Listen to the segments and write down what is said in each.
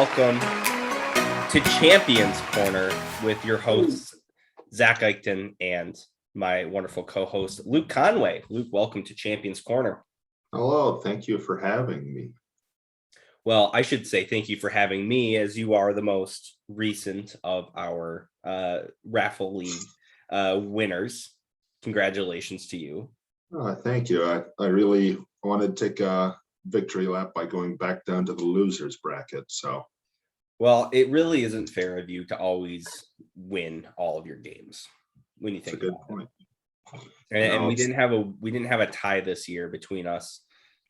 welcome to Champions Corner with your hosts, Zack and my wonderful co-host, Luke Conway. Luke, welcome to Champions Corner. Hello, thank you for having me. Well, I should say thank you for having me, as you are the most recent of our Raffle League winners. Congratulations to you. Thank you. I really wanted to take a victory lap by going back down to the losers bracket. Well, it really isn't fair of you to always win all of your games when you think that's a good about point. it. And we didn't have a tie this year between us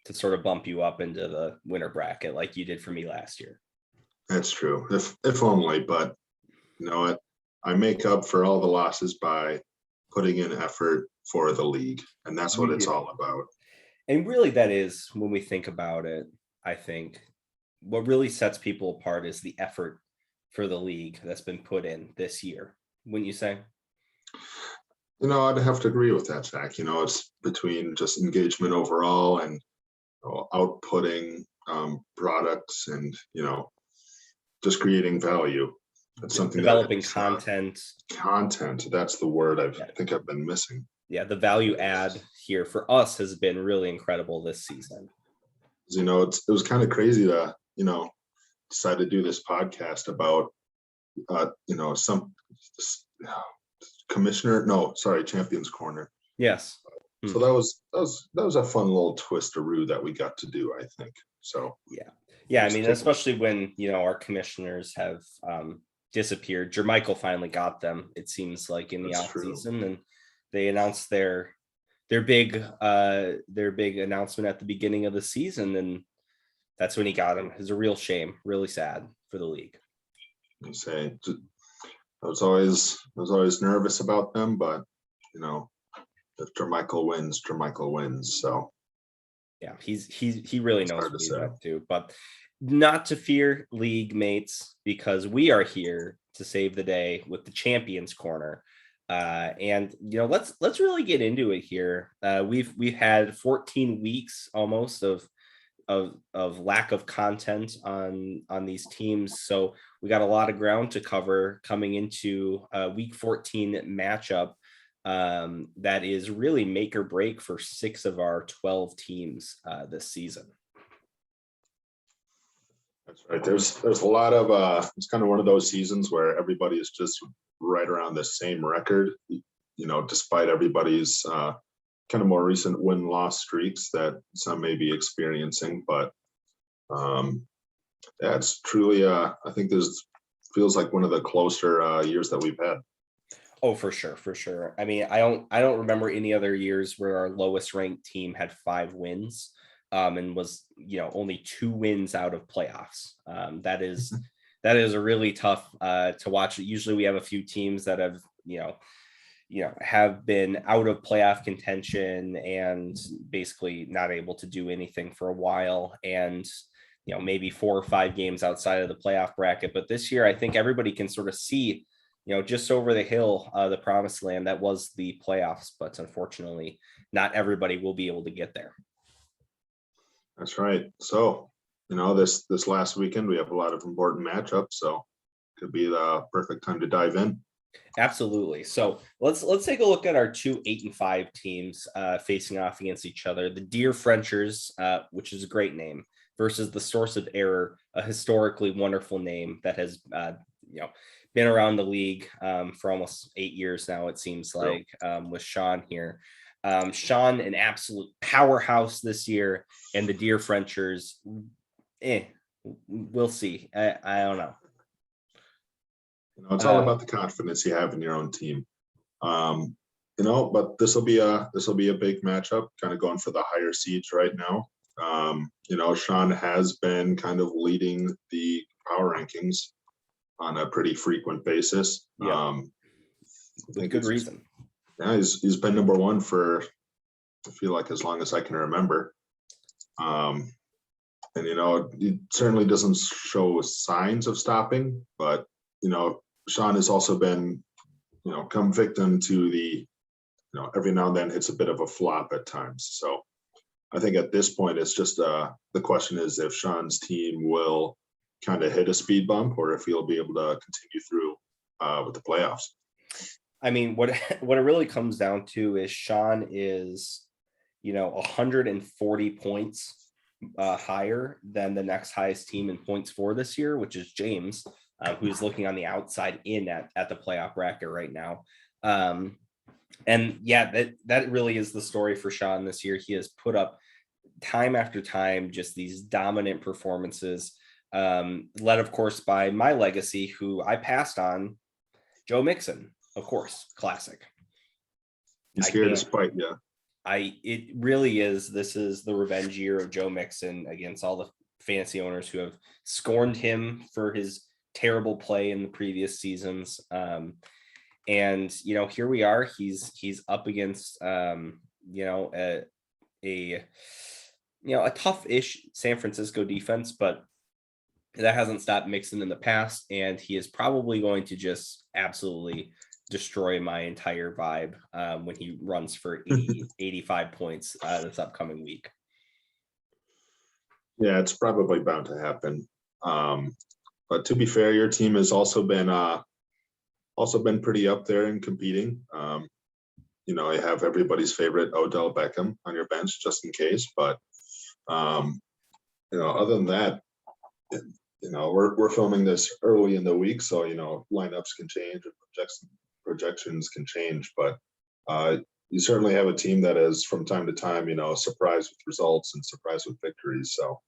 to sort of bump you up into the winner bracket like you did for me last year. That's true. If only, but you know what? I make up for all the losses by putting in effort for the league, and that's what it's all about. And really, that is, when we think about it, I think what really sets people apart is the effort for the league that's been put in this year. Wouldn't you say? I'd have to agree with that, Zack. It's between just engagement overall and outputting products and, just creating value. That's something developing content. Content. That's the word I think I've been missing. Yeah, the value add here for us has been really incredible this season. It was kind of crazy to, decide to do this podcast about, some Champions Corner. Yes. So that was a fun little twisteroo that we got to do, I think. So yeah. I mean, especially when our commissioners have disappeared. Jermichael finally got them. It seems like in the off season, and they announced their big announcement at the beginning of the season, and that's when he got him. It's a real shame, really sad for the league. I say, I was always nervous about them, but if Jermichael wins. So yeah, he really knows what he's up to. But not to fear, league mates, because we are here to save the day with the Champions Corner. And let's really get into it here. We've had 14 weeks almost of lack of content on these teams, so we got a lot of ground to cover coming into week 14 matchup that is really make or break for 6 of our 12 teams this season. That's right. There's a lot of it's kind of one of those seasons where everybody is just right around the same record, despite everybody's kind of more recent win-loss streaks that some may be experiencing. But it's truly I think this feels like one of the closer years that we've had. Oh, for sure. I mean, I don't remember any other years where our lowest ranked team had 5 wins and was only 2 wins out of playoffs. That is a really tough to watch. Usually we have a few teams that have have been out of playoff contention and basically not able to do anything for a while, and maybe 4 or 5 games outside of the playoff bracket. But this year I think everybody can sort of see just over the hill, the promised land that was the playoffs, but unfortunately not everybody will be able to get there. That's right. So this last weekend we have a lot of important matchups, so could be the perfect time to dive in. Absolutely. So let's take a look at our 2 8-5 teams facing off against each other. The Deer Frenchers, which is a great name, versus the Source of Error, a historically wonderful name that has been around the league for almost 8 years now, it seems like, with Sean here. Sean, an absolute powerhouse this year, and the Deer Frenchers, we'll see. I don't know. It's all about the confidence you have in your own team. But this will be a big matchup, kind of going for the higher seeds right now. Sean has been kind of leading the power rankings on a pretty frequent basis. With good reason. Yeah, he's been number 1 for, I feel like, as long as I can remember. And he certainly doesn't show signs of stopping, but Sean has also been, come victim to the, every now and then hits a bit of a flop at times. So I think at this point, it's just the question is if Sean's team will kind of hit a speed bump or if he'll be able to continue through with the playoffs. I mean, what what it really comes down to is Sean is, 140 points higher than the next highest team in points for this year, which is James, who's looking on the outside in at the playoff bracket right now. And yeah, that really is the story for Sean this year. He has put up time after time just these dominant performances, led, of course, by my legacy, who I passed on, Joe Mixon, of course, classic. He's I here to can't. spite you. It really is. This is the revenge year of Joe Mixon against all the fantasy owners who have scorned him for his terrible play in the previous seasons. And here we are. He's up against a tough-ish San Francisco defense, but that hasn't stopped Mixon in the past, and he is probably going to just absolutely destroy my entire vibe when he runs for 85 points this upcoming week. Yeah, it's probably bound to happen. But to be fair, your team has also been pretty up there and competing. You have everybody's favorite Odell Beckham on your bench just in case. But other than that, we're filming this early in the week, so lineups can change and projections can change. But you certainly have a team that is from time to time, surprised with results and surprised with victories. So.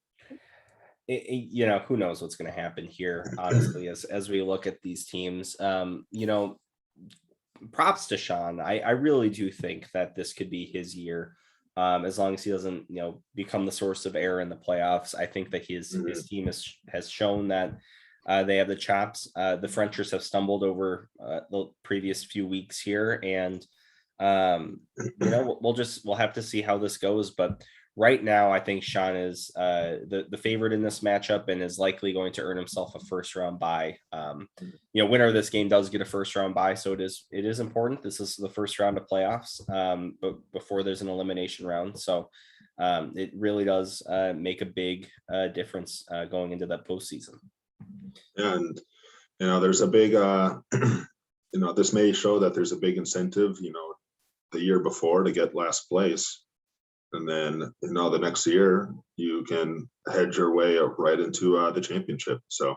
Who knows what's going to happen here, honestly, as we look at these teams. Props to Sean. I really do think that this could be his year, as long as he doesn't, become the source of error in the playoffs. I think that his team has shown that they have the chops. The Frenchers have stumbled over the previous few weeks here, and we'll have to see how this goes. But right now, I think Sean is the favorite in this matchup and is likely going to earn himself a first round bye. Winner of this game does get a first round bye, so it is important. This is the first round of playoffs, but before there's an elimination round, so it really does make a big difference going into that postseason. And there's a big this may show that there's a big incentive, the year before to get last place. And then, the next year you can hedge your way up right into the championship. So,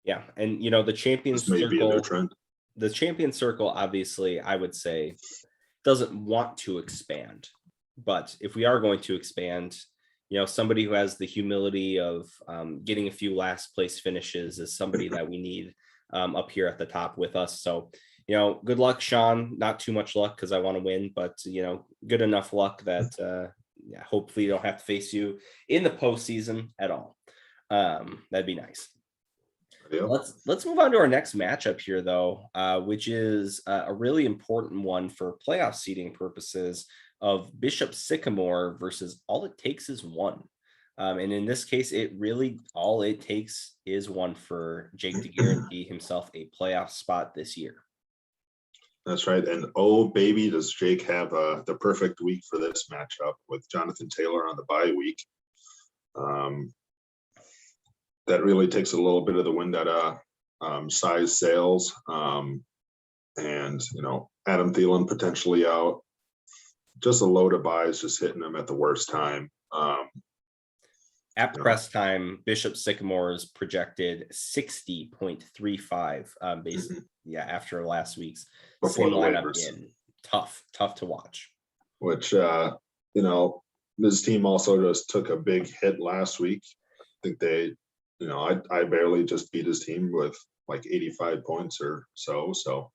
yeah. And, the champions may be a new circle, trend. The champion circle, obviously, I would say doesn't want to expand, but if we are going to expand, somebody who has the humility of getting a few last place finishes is somebody that we need up here at the top with us. So, good luck, Sean. Not too much luck because I want to win, but, good enough luck that, hopefully you don't have to face you in the postseason at all. That'd be nice. Yeah. Let's move on to our next matchup here, though, which is a really important one for playoff seeding purposes of Bishop Sycamore versus All It Takes Is One. And in this case, all it takes is one for Jake to guarantee himself a playoff spot this year. That's right. And oh, baby, does Jake have the perfect week for this matchup with Jonathan Taylor on the bye week. That really takes a little bit of the wind out of size sales. And, Adam Thielen potentially out. Just a load of buys just hitting him at the worst time. At press time, Bishop Sycamore is projected 60.35 basically, after last week's before the lineup waivers. Tough to watch. Which, this team also just took a big hit last week. I think they, I barely just beat his team with like 85 points or so. So,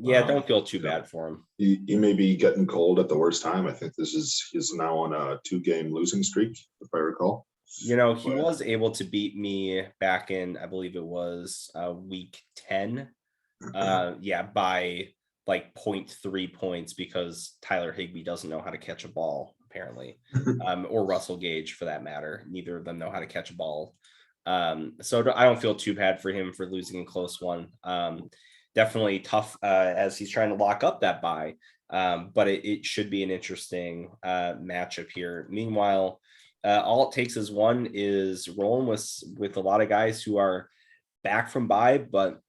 don't feel too bad for him. He may be getting cold at the worst time. I think he's now on a 2-game losing streak, if I recall. He was able to beat me back in, I believe it was week 10. By like 0.3 points because Tyler Higbee doesn't know how to catch a ball, apparently, or Russell Gage for that matter. Neither of them know how to catch a ball. So I don't feel too bad for him for losing a close one. Definitely tough as he's trying to lock up that bye. But it should be an interesting matchup here. Meanwhile, all it takes is one is rolling with a lot of guys who are back from bye, but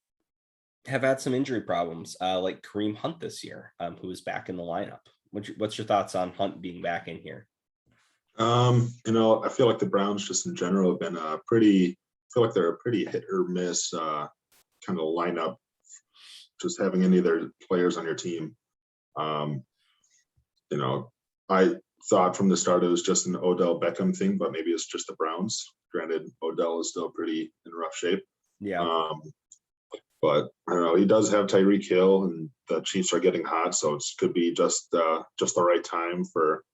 have had some injury problems, like Kareem Hunt this year, who is back in the lineup. What's your thoughts on Hunt being back in here? I feel like the Browns just in general have been I feel like they're a pretty hit or miss kind of lineup, just having any of their players on your team. Um, I thought from the start it was just an Odell Beckham thing, but maybe it's just the Browns. Granted, Odell is still pretty in rough shape. Yeah. But I don't know. He does have Tyreek Hill, and the Chiefs are getting hot, so it could be just the right time for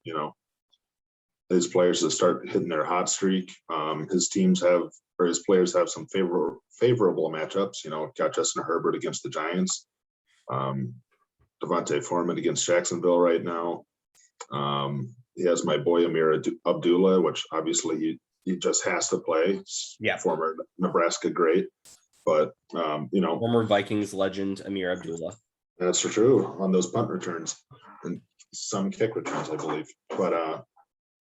his players to start hitting their hot streak. His players have some favorable matchups. Got Justin Herbert against the Giants, Devontae Foreman against Jacksonville right now. He has my boy Amir Abdullah, which obviously he just has to play. Yeah. Former Nebraska great. But former Vikings legend Amir Abdullah. That's for true on those punt returns and some kick returns, I believe. But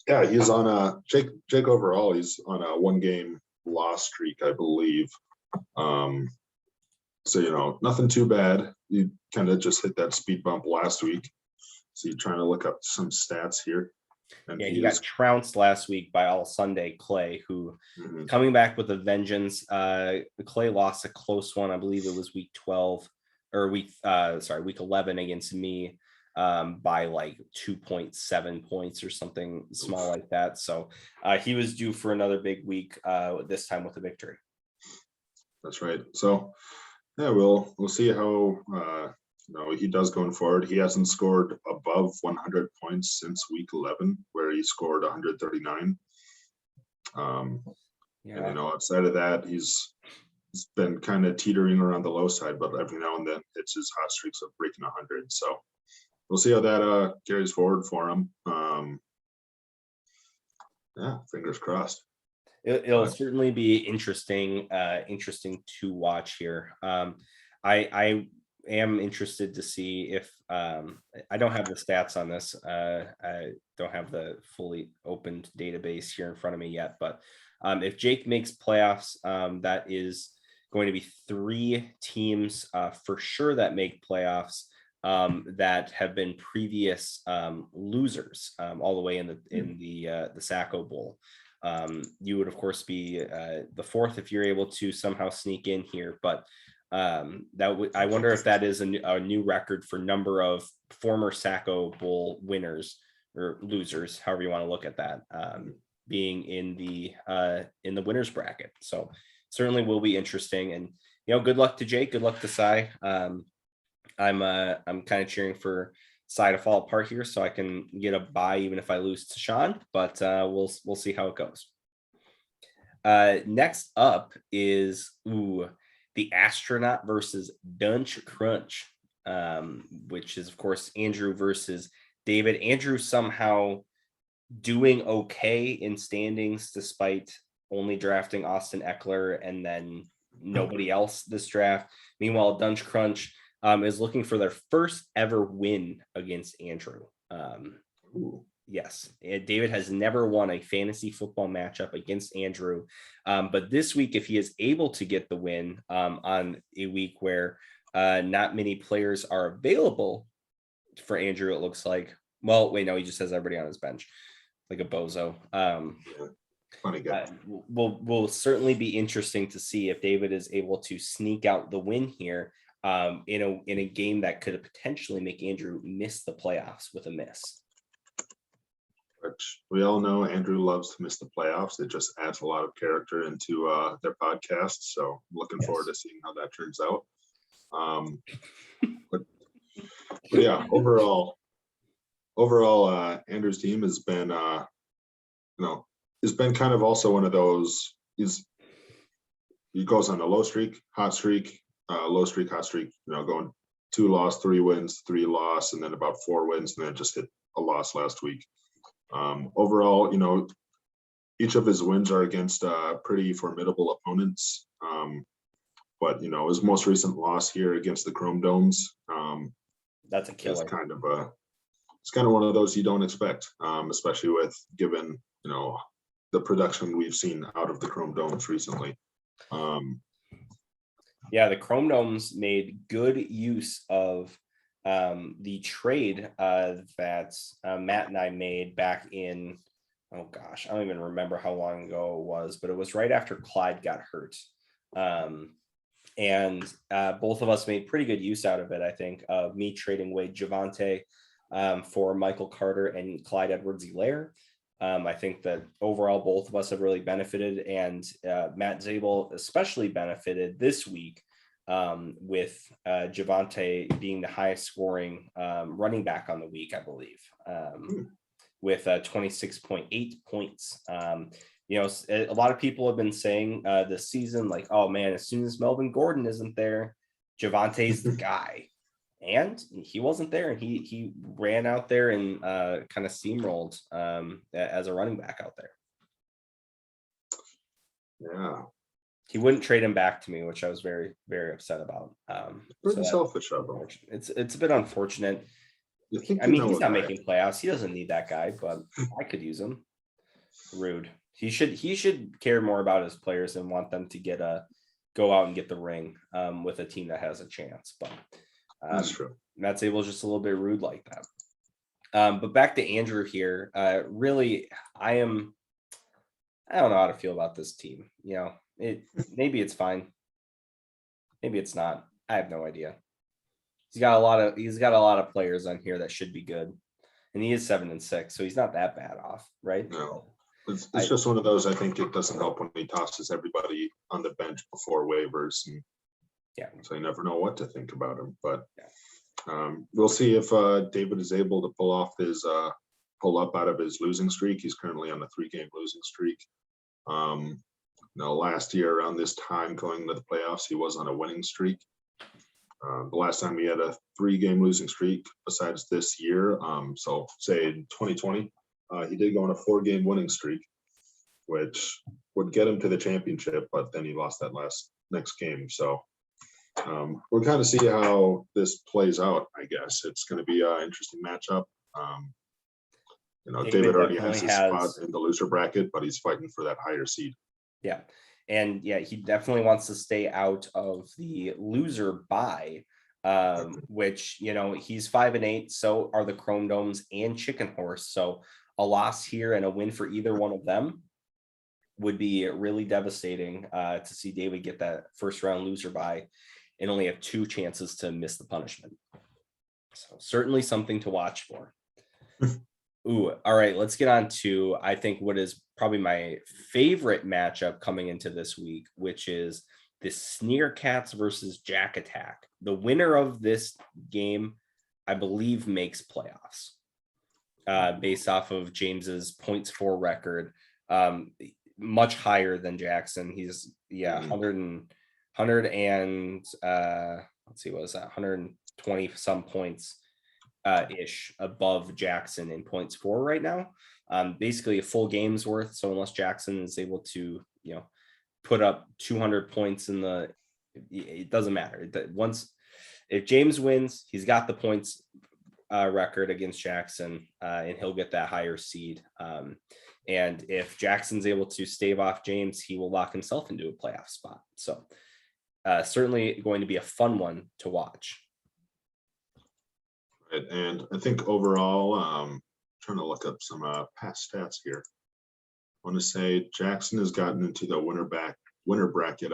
yeah, he's on Jake overall. He's on a 1-game loss streak, I believe. So nothing too bad. You kind of just hit that speed bump last week. So you're trying to look up some stats here. And he got trounced last week by All Sunday Clay, who coming back with a vengeance. Clay lost a close one. I believe it was week 12 or week 11 against me by like 2.7 points or something small like that. So he was due for another big week, this time with a victory. That's right. So yeah, we'll see how he does going forward. He hasn't scored above 100 points since week 11, where he scored 139. And outside of that, he's been kind of teetering around the low side, but every now and then it's his hot streaks of breaking 100. So we'll see how that carries forward for him. Yeah, fingers crossed. It'll certainly be interesting to watch here. I am interested to see if I don't have the stats on this. I don't have the fully opened database here in front of me yet, but if Jake makes playoffs, that is going to be 3 teams for sure that make playoffs that have been previous losers all the way in the Sacco Bowl. You would of course be the 4th if you're able to somehow sneak in here, but I wonder if that is a new record for number of former Sacco Bowl winners or losers, however you want to look at that, being in the winners bracket. So certainly will be interesting, and good luck to Jake, good luck to Cy. I'm kind of cheering for Cy to fall apart here so I can get a bye even if I lose to Sean, but we'll see how it goes. Next up is the Astronaut versus Dunch Crunch, which is, of course, Andrew versus David. Andrew somehow doing okay in standings despite only drafting Austin Eckler and then nobody else this draft. Meanwhile, Dunch Crunch is looking for their first ever win against Andrew. Yes, David has never won a fantasy football matchup against Andrew. But this week, if he is able to get the win on a week where not many players are available for Andrew, it looks like. Well, wait, no, he just has everybody on his bench like a bozo. Funny guy. Will certainly be interesting to see if David is able to sneak out the win here in a game that could potentially make Andrew miss the playoffs with a miss. Which we all know Andrew loves to miss the playoffs. It just adds a lot of character into their podcast. So I'm looking forward to seeing how that turns out. But yeah, overall, Andrew's team has been, has been kind of also one of those. He goes on a low streak, hot streak, low streak, hot streak. Going 2 loss, 3 wins, 3 loss, and then about 4 wins, and then just hit a loss last week. Overall, each of his wins are against pretty formidable opponents. But his most recent loss here against the Chrome Domes, that's a killer. It's kind of one of those you don't expect, especially with given the production we've seen out of the Chrome Domes recently. Yeah, the Chrome Domes made good use of the trade that Matt and I made back in, oh gosh, I don't even remember how long ago it was, but it was right after Clyde got hurt. And both of us made pretty good use out of it, I think, of me trading away Javante for Michael Carter and Clyde Edwards-Helaire. I think that overall, both of us have really benefited, and Matt Zabel especially benefited this week with Javante being the highest scoring running back on the week, I believe, with 26.8 points. You know, a lot of people have been saying this season, like, oh man, as soon as Melvin Gordon isn't there, Javante's the guy. And he wasn't there, and he ran out there and kind of steamrolled as a running back out there. Yeah, he wouldn't trade him back to me, which I was very, very upset about. pretty selfish of him. It's a bit unfortunate. I mean, he's not making playoffs. He doesn't need that guy, but I could use him. Rude. He should care more about his players and want them to go out and get the ring with a team that has a chance. But that's true. Matt Zabel's just a little bit rude like that. But back to Andrew here. Really, I don't know how to feel about this team. You know, maybe it's fine. Maybe it's not. I have no idea. He's got a lot of players on here that should be good. And he is 7-6, so he's not that bad off, right? No. It's just one of those. I think it doesn't help when he tosses everybody on the bench before waivers, and so you never know what to think about him. But we'll see if David is able to pull up out of his losing streak. He's currently on a 3-game losing streak. Last year around this time, going into the playoffs, he was on a winning streak. The last time he had a 3-game losing streak, besides this year, so say in 2020. He did go on a 4-game winning streak, which would get him to the championship, but then he lost that next game. So we'll kind of see how this plays out, I guess. It's going to be an interesting matchup. David already has his spot in the loser bracket, but he's fighting for that higher seed. Yeah. And he definitely wants to stay out of the loser bye, which, he's 5-8. So are the Chrome Domes and Chicken Horse. So a loss here and a win for either one of them would be really devastating to see David get that first round loser bye and only have 2 chances to miss the punishment. So certainly something to watch for. Ooh, all right, let's get on to, I think, what is probably my favorite matchup coming into this week, which is the Sneer Cats versus Jack Attack. The winner of this game, I believe, makes playoffs. Based off of James's points for record, much higher than Jackson. He's 100 and let's see, what is that? 120 some points ish above Jackson in points for right now. Basically a full game's worth. So unless Jackson is able to, put up 200 points it doesn't matter. If James wins, he's got the points record against Jackson, and he'll get that higher seed. And if Jackson's able to stave off James, he will lock himself into a playoff spot. So certainly going to be a fun one to watch. Right. And I think overall, trying to look up some past stats here. I want to say Jackson has gotten into the winner bracket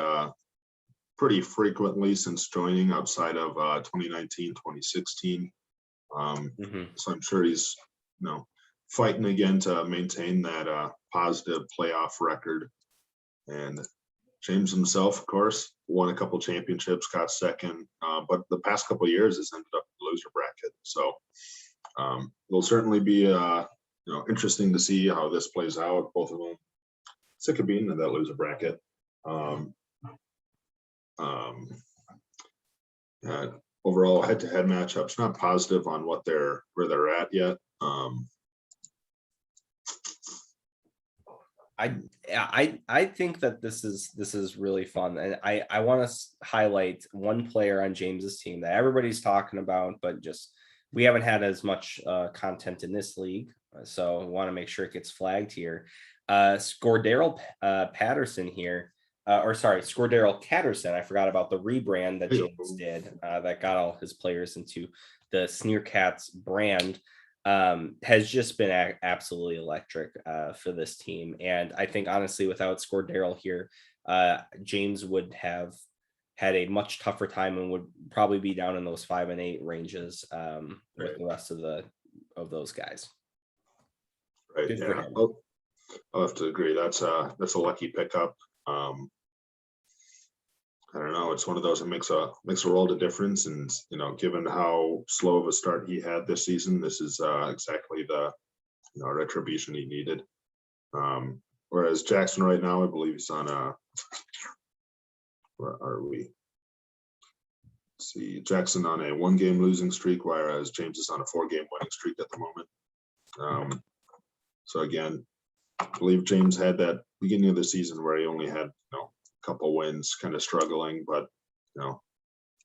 pretty frequently since joining, outside of 2019, 2016. So I'm sure he's fighting again to maintain that positive playoff record. And James himself, of course, won a couple championships, got second, but the past couple of years has ended up in the loser bracket. So it'll certainly be interesting to see how this plays out. Both of them sick of being in that loser bracket. Overall head-to-head matchups not positive on where they're at yet. I think that this is really fun, and I want to highlight one player on James's team that everybody's talking about, but just we haven't had as much content in this league, so I want to make sure it gets flagged here. Scordero Patterson here, Scordero Catterson. I forgot about the rebrand that James did that got all his players into the Sneercats brand. Has just been absolutely electric for this team. And I think, honestly, without Scordero here, James would have had a much tougher time and would probably be down in those 5-8 ranges with the rest of those guys. Right. Good for him. I'll have to agree. That's a lucky pickup. I don't know. It's one of those that makes a world of difference. And given how slow of a start he had this season, this is exactly the retribution he needed. Whereas Jackson right now, I believe he's on where are we? Let's see, Jackson on a 1-game losing streak, whereas James is on a 4-game winning streak at the moment. So again, I believe James had that beginning of the season where he only had a couple wins, kind of struggling, but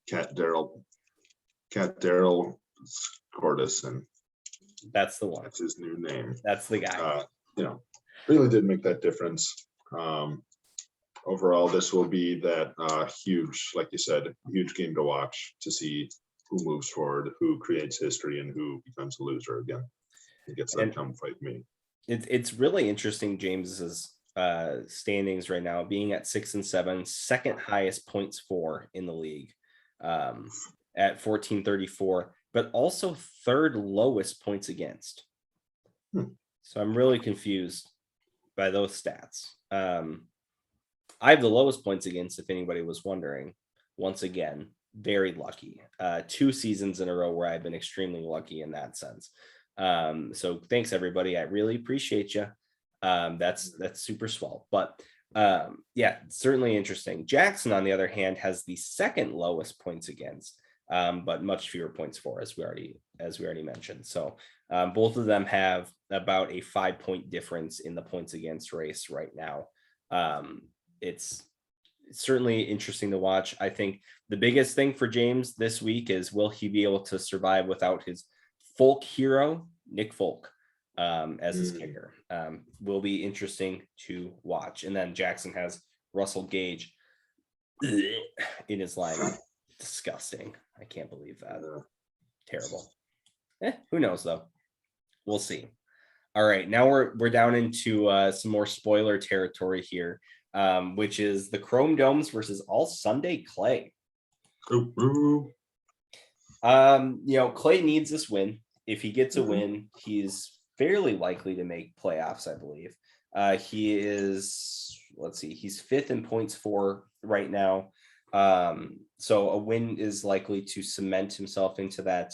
Cat Daryl Cordis, and that's the one. That's his new name. That's the guy. Really did make that difference. Overall, this will be that huge, like you said, huge game to watch to see who moves forward, who creates history, and who becomes a loser again. He gets that come fight me. It's really interesting, James's standings right now, being at 6-7, second highest points for in the league at 1434, but also third lowest points against. So I'm really confused by those stats. I have the lowest points against, if anybody was wondering. Once again, very lucky. 2 seasons in a row where I've been extremely lucky in that sense. So thanks, everybody. I really appreciate you. That's super swell. But yeah, certainly interesting. Jackson, on the other hand, has the second lowest points against, but much fewer points for, as we already mentioned. So both of them have about a 5-point difference in the points against race right now. It's certainly interesting to watch. I think the biggest thing for James this week is, will he be able to survive without his folk hero, Nick Folk, as his kicker? Will be interesting to watch. And then Jackson has Russell Gage in his lineup. Disgusting. I can't believe that. Terrible. Who knows though? We'll see. All right, now we're down into some more spoiler territory here, which is the Chrome Domes versus All Sunday Clay. Clay needs this win. If he gets a win, he's fairly likely to make playoffs, I believe. He is, he's 5th in points for right now. So a win is likely to cement himself into that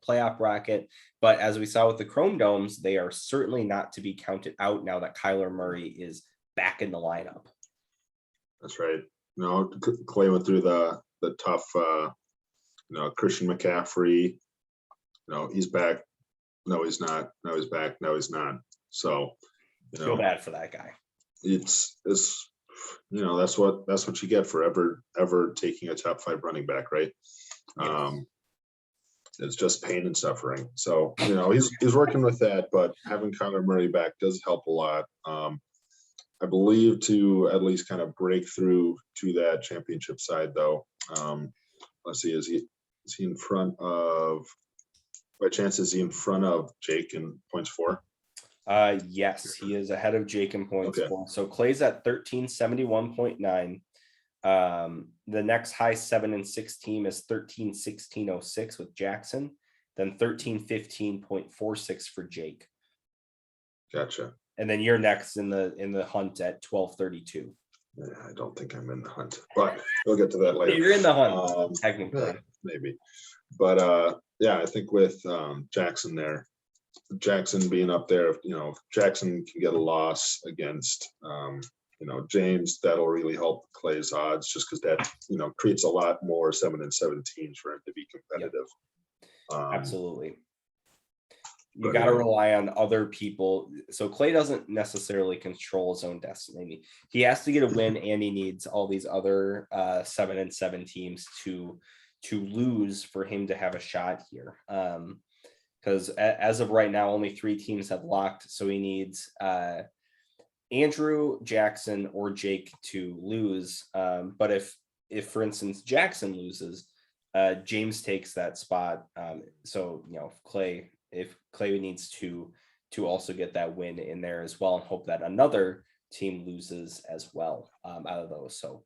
playoff bracket. But as we saw with the Chrome Domes, they are certainly not to be counted out now that Kyler Murray is back in the lineup. That's right. Clay went through the tough, Christian McCaffrey. He's back. No, he's not. No, he's back. No, he's not. So, feel bad for that guy. It's that's what you get for ever taking a top 5 running back, right? Yes. It's just pain and suffering. So he's working with that, but having Kyler Murray back does help a lot. I believe to at least kind of break through to that championship side, though. Let's see, is he in front of? By chance, is he in front of Jake in points for? Yes, he is ahead of Jake in points for. So Clay's at 1371.9. The next high 7-6 team is 1316.06 with Jackson, then 1315.46 for Jake. Gotcha. And then you're next in the hunt at 1232. Yeah, I don't think I'm in the hunt, but we'll get to that later. You're in the hunt, technically. Maybe. But yeah, I think with Jackson there, Jackson being up there, if Jackson can get a loss against James, that'll really help Clay's odds, just because that creates a lot more 7-7 teams for him to be competitive. Yep. Absolutely. You got to rely on other people. So Clay doesn't necessarily control his own destiny. He has to get a win, and he needs all these other 7-7 teams to lose for him to have a shot here. Because as of right now, only 3 teams have locked. So he needs Andrew, Jackson, or Jake to lose. But if for instance Jackson loses, James takes that spot. So if Clay needs to also get that win in there as well, and hope that another team loses as well out of those. So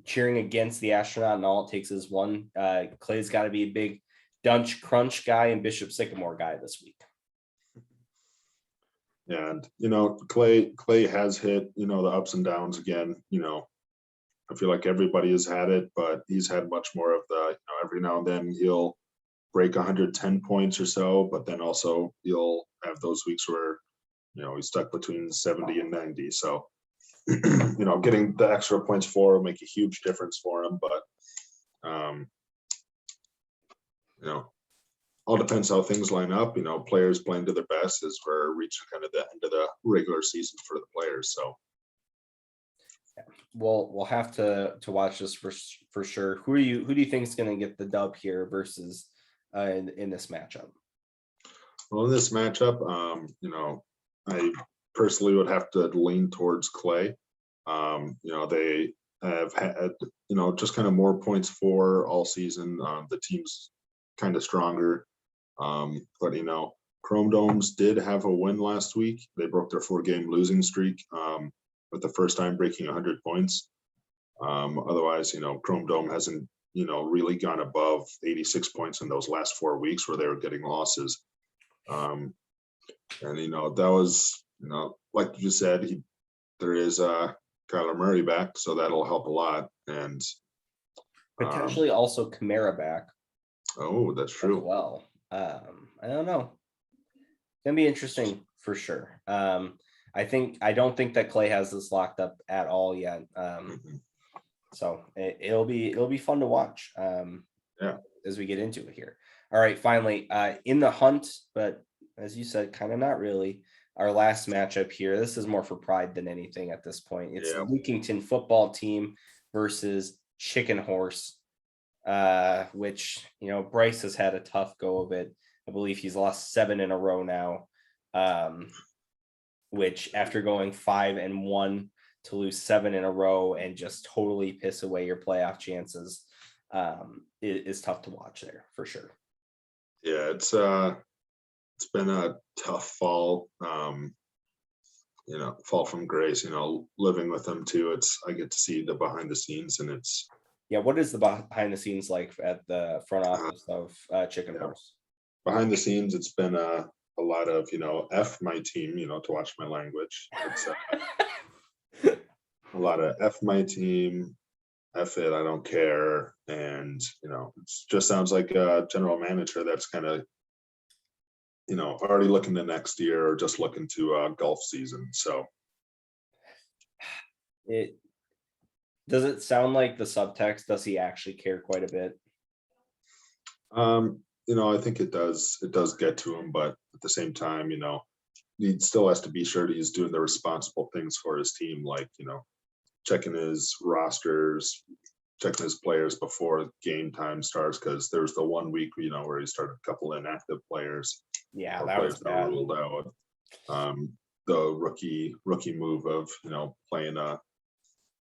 cheering against the astronaut, and all it takes is one. Clay's got to be a big Dunch Crunch guy and Bishop Sycamore guy this week. And Clay has hit the ups and downs again. I feel like everybody has had it, but he's had much more of the every now and then he'll break 110 points or so, but then also you'll have those weeks where he's stuck between 70 and 90. So getting the extra points for will make a huge difference for him. But all depends how things line up. Players playing to their best as we're reaching kind of the end of the regular season for the players. So we'll have to watch this for sure. Who do you think is going to get the dub here versus in this matchup? Well, in this matchup, I personally would have to lean towards Clay. They have had just kind of more points for all season. The team's kind of stronger. But Chrome Domes did have a win last week. They broke their 4-game losing streak with the first time breaking 100 points. Otherwise, Chrome Dome hasn't really gone above 86 points in those last 4 weeks where they were getting losses. And that was like you said, there is Kyler Murray back, so that'll help a lot. And potentially also Kamara back. Oh, that's true. Well, I don't know. It's gonna be interesting for sure. I don't think that Clay has this locked up at all yet. So it'll be fun to watch. As we get into it here. All right, finally, in the hunt, but as you said, kind of not really. Our last matchup here. This is more for pride than anything at this point. It's the Leakington football team versus Chicken Horse. Which Bryce has had a tough go of it. I believe he's lost 7 in a row now. Which after going 5-1 to lose 7 in a row and just totally piss away your playoff chances, is tough to watch there for sure. Yeah, it's been a tough fall. Fall from grace. Living with them too. I get to see the behind the scenes, and it's. Yeah, what is the behind the scenes like at the front office of Chicken Horse? Behind the scenes, it's been a lot of F my team, to watch my language. It's a lot of F my team, F it, I don't care, and it just sounds like a general manager that's kind of already looking to next year or just looking to golf season. So does it sound like the subtext? Does he actually care quite a bit? I think it does get to him, but at the same time, he still has to be sure he's doing the responsible things for his team, like, checking his rosters, checking his players before game time starts, because there's the 1 week, where he started a couple inactive players. Yeah, that was bad. Ruled out. The rookie move of,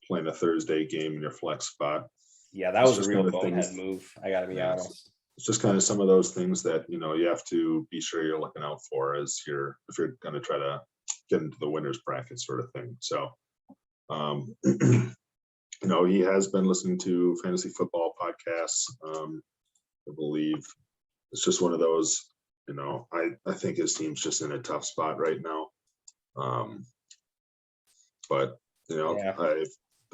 playing a Thursday game in your flex spot. Yeah, that was a real bonehead move. I got to be honest. It's just kind of some of those things that you have to be sure you're looking out for if you're going to try to get into the winners bracket sort of thing. So, he has been listening to fantasy football podcasts. I believe it's just one of those. I think his team's just in a tough spot right now. But I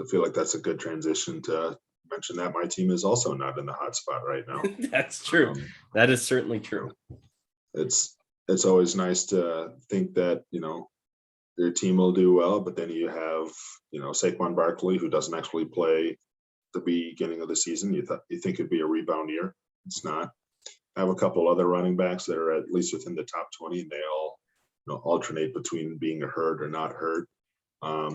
feel like that's a good transition to mention that my team is also not in the hot spot right now. That's true. That is certainly true. It's always nice to think that your team will do well, but then you have Saquon Barkley, who doesn't actually play the beginning of the season. You think it'd be a rebound year. It's not. I have a couple other running backs that are at least within the top 20, and they all alternate between being hurt or not hurt.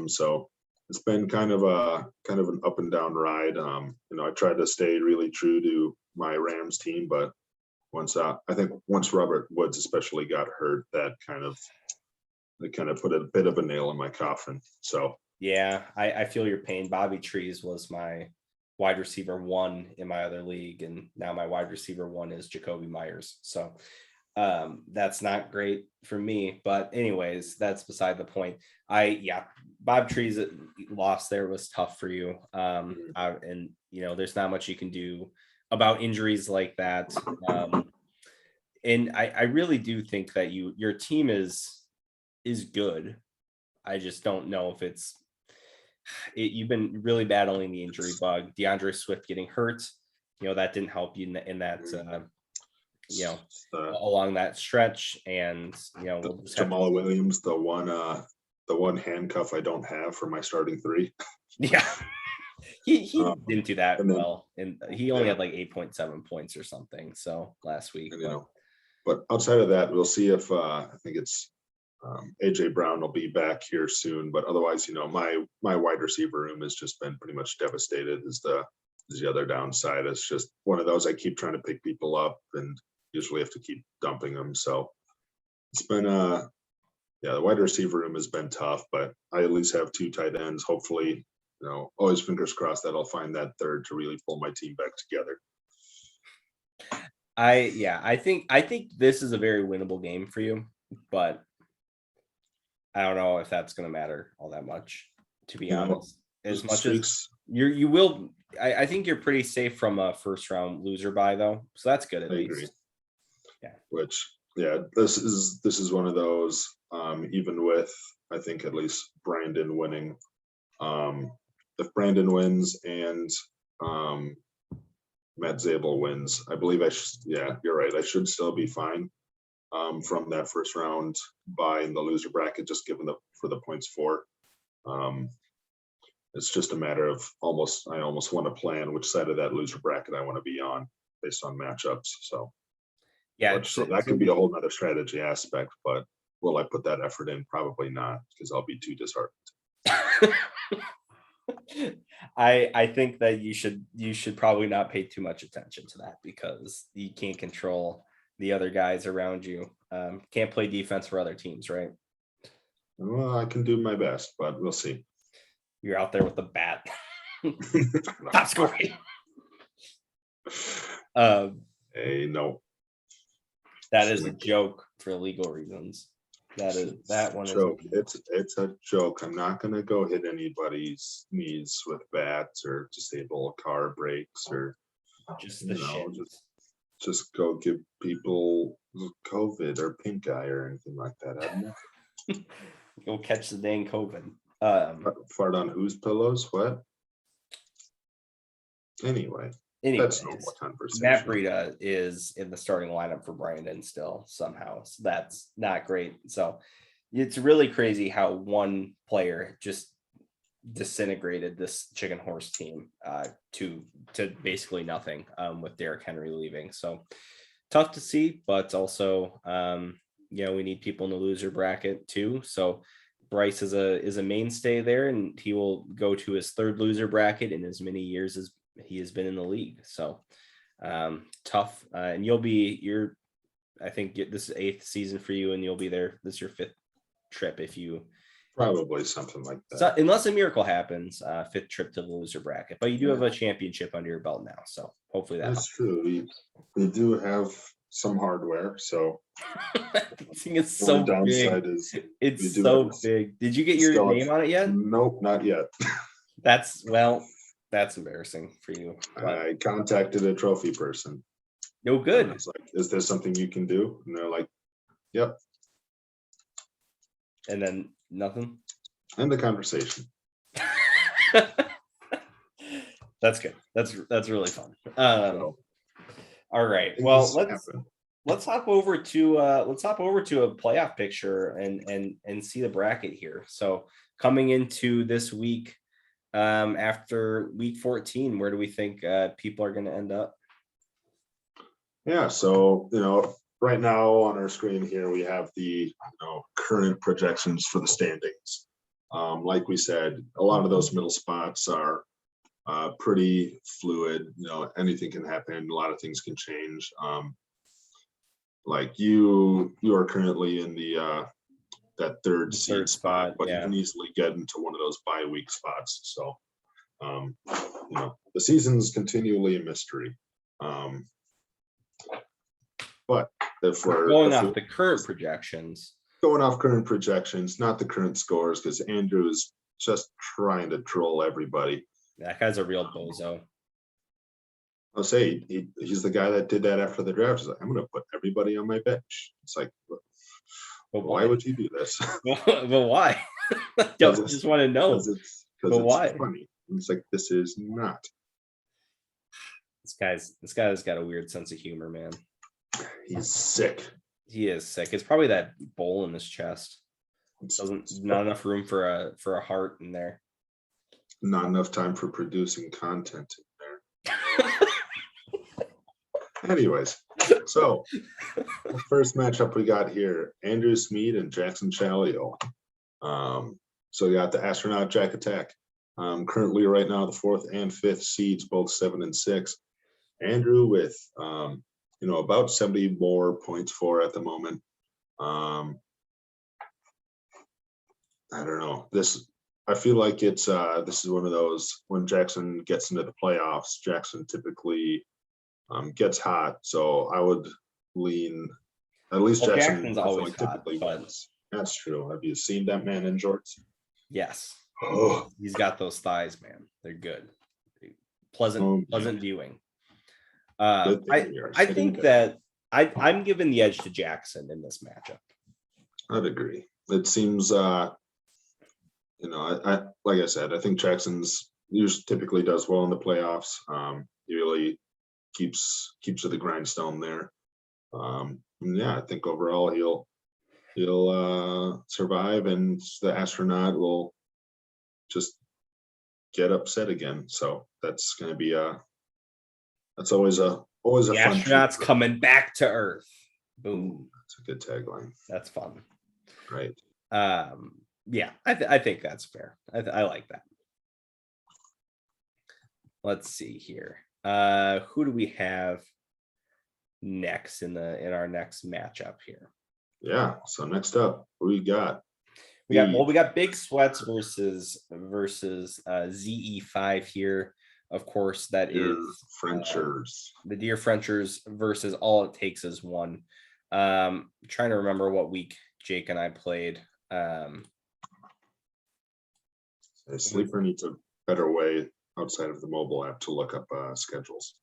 So it's been kind of an up and down ride. I tried to stay really true to my Rams team, but once Robert Woods especially got hurt, that kind of They kind of put a bit of a nail in my coffin. So Yeah, I feel your pain. Bobby Trees was my wide receiver one in my other league, and now my wide receiver one is Jacoby Myers. So that's not great for me. But anyways, that's beside the point. Bob Trees loss there was tough for you. And there's not much you can do about injuries like that. And I really do think that your team is good. I just don't know if you've been really battling the injury bug. DeAndre Swift getting hurt, that didn't help you in that, along that stretch. And, we'll just Jamal Williams, the one handcuff I don't have for my starting three. Yeah. He didn't do that well. And he only had like 8.7 points or something. So last week, but outside of that, we'll see if I think it's AJ Brown will be back here soon, but otherwise, my wide receiver room has just been pretty much devastated. Is the other downside. It's just one of those I keep trying to pick people up and usually have to keep dumping them. So it's been the wide receiver room has been tough, but I at least have 2 tight ends. Hopefully, always fingers crossed that I'll find that third to really pull my team back together. I think this is a very winnable game for you, but I don't know if that's going to matter all that much, to be honest. As much as you will, I think you're pretty safe from a first round loser bye though, so that's good at least. Agree. Yeah. This is one of those. Even with I think at least Brandon winning, if Brandon wins and Matt Zabel wins, I believe you're right. I should still be fine. From that first round bye in the loser bracket, just given for the points for. It's just a matter of I almost want to plan which side of that loser bracket I want to be on based on matchups. So so that could be a whole nother strategy aspect, but will I put that effort in? Probably not, because I'll be too disheartened. I think that you should probably not pay too much attention to that, because you can't control the other guys around you. Can't play defense for other teams, right? Well, I can do my best, but we'll see. You're out there with the bat. Top scoring. Hey, no. That is a joke for legal reasons. That one joke. It's a joke. I'm not gonna go hit anybody's knees with bats or disable car brakes or just the shit. Just go give people COVID or pink eye or anything like that. I don't know. Go catch the dang COVID. Fart on whose pillows? What? Anyway, that's normal conversation. Matt Breida is in the starting lineup for Brandon still somehow. So that's not great. So it's really crazy how one player just disintegrated this chicken horse team to basically nothing with Derrick Henry leaving. So tough to see, but also we need people in the loser bracket too. So Bryce is a mainstay there, and he will go to his third loser bracket in as many years as he has been in the league. So tough. And I think this is 8th season for you, and you'll be there. This is your 5th trip if you probably something like that. So, unless a miracle happens, 5th trip to the loser bracket. But you do have a championship under your belt now, so hopefully that's true. We do have some hardware, so it's so big. It's so big. Did you get your name on it yet? Nope, not yet. That's embarrassing for you. I contacted a trophy person. No good. It's like, is there something you can do? And they're like, yep. And then nothing. End the conversation. That's good. That's really fun. All right. Well, let's hop over to a playoff picture and see the bracket here. So coming into this week, after week 14, where do we think people are going to end up? Yeah. So right now on our screen here, we have the current projections for the standings. Like we said, a lot of those middle spots are pretty fluid. Anything can happen. A lot of things can change. Like you are currently in the that third The seed third spot, spot, but he yeah. can easily get into one of those bye week spots. So, the season's continually a mystery. But if Going off the current projections, going off current projections, not the current scores, because Andrew is just trying to troll everybody. that guy's a real bozo. I'll say he's the guy that did that after the draft. He's like, I'm going to put everybody on my bench. It's like, But why would you do this? but why? I just want to know. Because it's why? funny. It's like, this is not. This guy's got a weird sense of humor, man. He's sick. He is sick. It's probably that bowl in his chest. Not enough room for a heart in there. Not enough time for producing content in there. Anyways, so the first matchup we got here, Andrew Smead and Jackson Chalio. So we got the astronaut Jack Attack. Currently right now, the 4th and 5th seeds, both 7 and 6. Andrew with about 70 more points for at the moment. I don't know. I feel like this is one of those when Jackson gets into the playoffs, Jackson typically gets hot. So I would lean at least Jackson. Jackson's always hot, typically wins. That's true. Have you seen that man in jorts? Yes. Oh, He's got those thighs, man. They're good. Pleasant viewing. I think that I'm giving the edge to Jackson in this matchup. I'd agree. It seems, I like I said, I think Jackson's usually typically does well in the playoffs. He really keeps to the grindstone there. I think overall he'll survive, and the astronaut will just get upset again. So that's going to be that's always a the fun. Astronaut's coming back to Earth. Boom. That's a good tagline. That's fun. Right. Yeah, I think that's fair. I like that. Let's see here. Who do we have next in our next matchup here? Yeah. So next up, who we got? We got Big Sweats versus ZE5 here. Of course, that is Frenchers. The Dear Frenchers versus All It Takes Is One. Trying to remember what week Jake and I played. Sleeper needs a better way outside of the mobile app to look up schedules.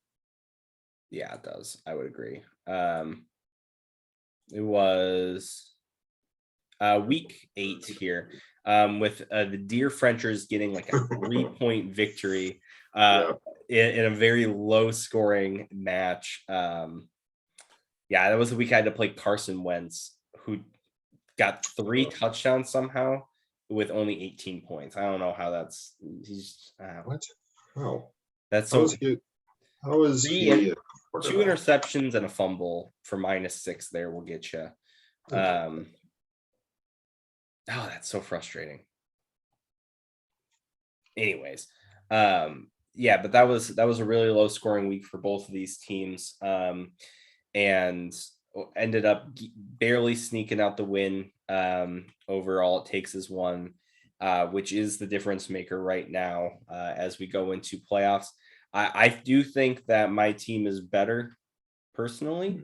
Yeah, it does. I would agree. It was week 8 here, with the Dear Frenchers getting like a 3-point victory in a very low scoring match. That was the week I had to play Carson Wentz, who got 3 touchdowns somehow with only 18 points. I don't know how he's what? Oh, that's so. How is he? 2 interceptions and a fumble for -6 there will get you. Oh, that's so frustrating. Anyways, but that was a really low scoring week for both of these teams, and ended up barely sneaking out the win. Overall, It Takes Is One, which is the difference maker right now as we go into playoffs. I do think that my team is better personally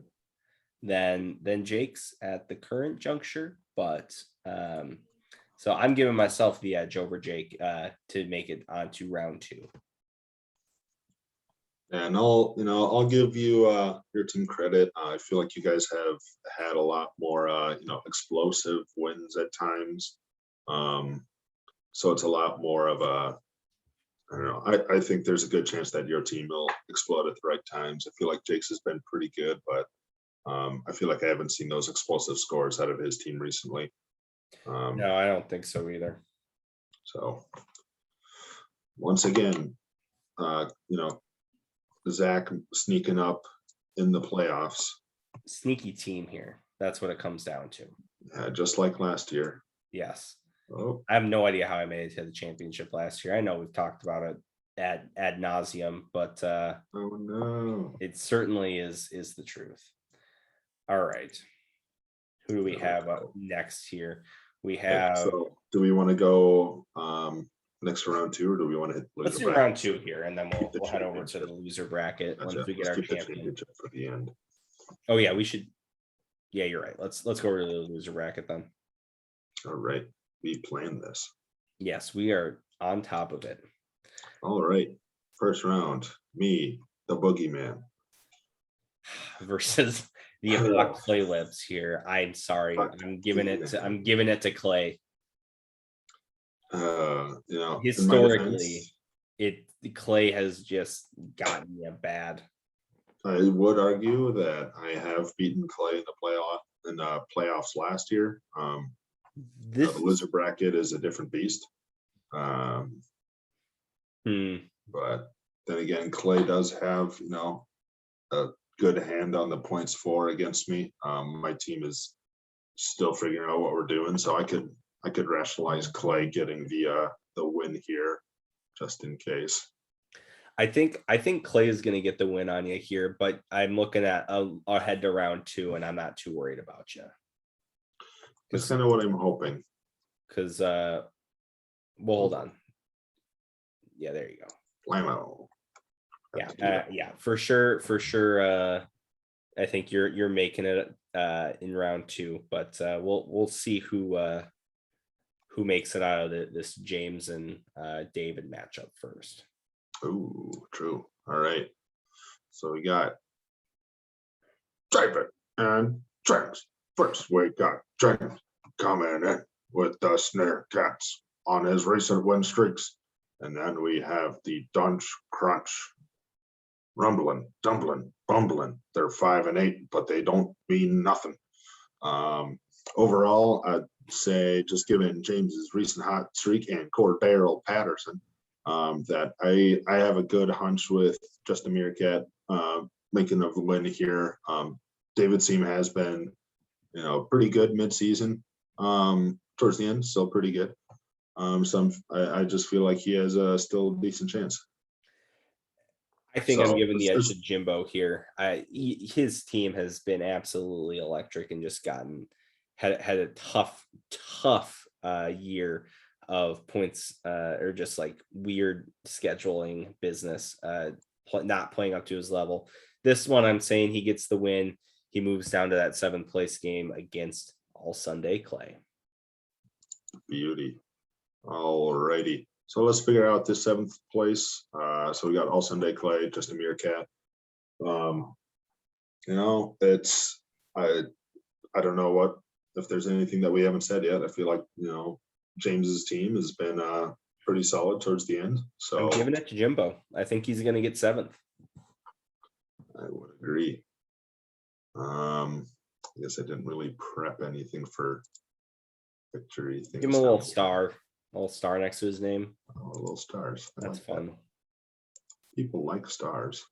than Jake's at the current juncture, but so I'm giving myself the edge over Jake to make it onto round 2. And I'll give you your team credit. I feel like you guys have had a lot more explosive wins at times. So it's a lot more of a, I don't know. I think there's a good chance that your team will explode at the right times. I feel like Jake's has been pretty good, but I feel like I haven't seen those explosive scores out of his team recently. No, I don't think so either. So once again, Zack sneaking up in the playoffs. Sneaky team here. That's what it comes down to. Yeah, just like last year. Yes. Oh. I have no idea how I made it to the championship last year. I know we've talked about it ad nauseum, but oh no, it certainly is the truth. All right. Who do we have up next here? We Okay, have, so do we want to go next for round 2, or do we want to hit let's loser do bracket? round 2 here, and then Keep the we'll head over to the championship. loser bracket once Gotcha. we get Let's our keep the champion. championship for the end. Oh yeah, we should. Yeah, you're right. Let's go over to the loser bracket then. All right, we planned this. Yes, we are on top of it. All right, first round, me, the boogeyman. Versus the Block Clay Lips here. I'm sorry. I'm giving it to Clay. You know, in my Historically, defense, Clay has just gotten you bad. I would argue that I have beaten Clay in the playoffs last year. This The loser bracket is a different beast. hmm. But then again, Clay does have, you know, a good hand on the points for against me. My team is still figuring out what we're doing, so I could rationalize Clay getting the win here, just in case. I think Clay is going to get the win on you here, but I'm looking at a head to round 2, and I'm not too worried about you. That's kind of what I'm hoping. Because, well, hold on. Yeah, there you go. Lamo. Yeah, for sure. I think you're making it in round 2, but we'll see who makes it out of this James and David matchup first. Ooh, true. All right. So we got David and James. First, we got James coming in with the Snare Cats on his recent win streaks. And then we have the Dunch Crunch. Rumbling, dumbling, bumbling. They're 5-8, but they don't mean nothing. Overall, I'd say just given James's recent hot streak and Cordero Patterson, that I have a good hunch with just a Meerkat making a win here. David's team has been, you know, pretty good midseason. Towards the end, still pretty good. So I just feel like he has a still decent chance. I think I'm giving the edge to Jimbo here. His team has been absolutely electric and just had a tough year of points or just like weird scheduling business, not playing up to his level. This one, I'm saying he gets the win. He moves down to that 7th place game against All Sunday Clay. Beauty. All righty. So let's figure out this 7th place. So we got All Sunday Clay, just a Meerkat. You know, it's I don't know if there's anything that we haven't said yet. I feel like, you know, James's team has been pretty solid towards the end. So I'm giving it to Jimbo. I think he's going to get 7th. I would agree. I guess I didn't really prep anything for victory. Give him a little star next to his name. Oh, little stars. That's fun. That. People like stars.